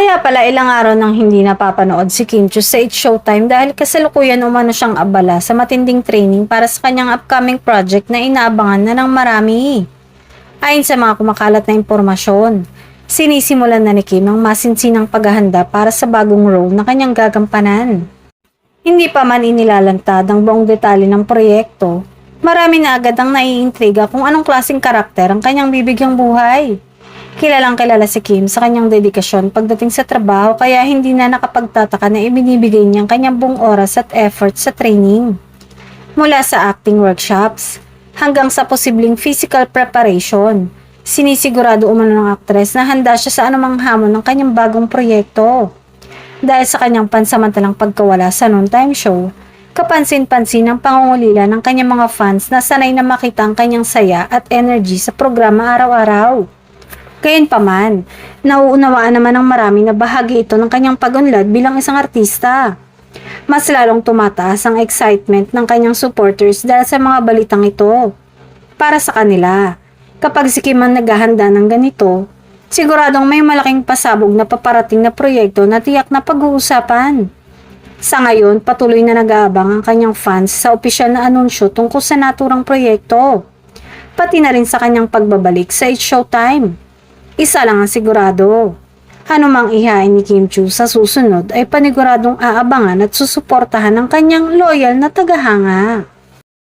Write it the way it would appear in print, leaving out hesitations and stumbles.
Kaya pala ilang araw nang hindi napapanood si Kim Chiu sa It's Showtime dahil kasalukuyan umano siyang abala sa matinding training para sa kanyang upcoming project na inaabangan na ng marami. Ayon sa mga kumakalat na impormasyon, sinisimulan na ni Kim ang masinsinang paghahanda para sa bagong role na kanyang gagampanan. Hindi pa man inilalantad ang buong detalye ng proyekto, marami na agad ang naiintriga kung anong klaseng karakter ang kanyang bibigyang buhay. Kilalang kilala si Kim sa kanyang dedikasyon pagdating sa trabaho kaya hindi na nakapagtataka na ibinibigay niya ang kanyang buong oras at effort sa training. Mula sa acting workshops hanggang sa posibleng physical preparation, sinisigurado umano ng aktres na handa siya sa anumang hamon ng kanyang bagong proyekto. Dahil sa kanyang pansamantalang pagkawala sa noontime show, kapansin-pansin ang pangungulila ng kanyang mga fans na sanay na makita ang kanyang saya at energy sa programa araw-araw. Gayunpaman, nauunawaan naman ng marami na bahagi ito ng kanyang pag-unlad bilang isang artista. Mas lalong tumataas ang excitement ng kanyang supporters dahil sa mga balitang ito. Para sa kanila, kapag si Kim ang naghahanda ng ganito, siguradong may malaking pasabog na paparating na proyekto na tiyak na pag-uusapan. Sa ngayon, patuloy na nag-aabang ang kanyang fans sa opisyal na anunsyo tungkol sa naturang proyekto. Pati na rin sa kanyang pagbabalik sa It's Showtime. Isa lang ang sigurado. Anumang ihain ni Kim Chiu sa susunod ay paniguradong aabangan at susuportahan ng kanyang loyal na tagahanga.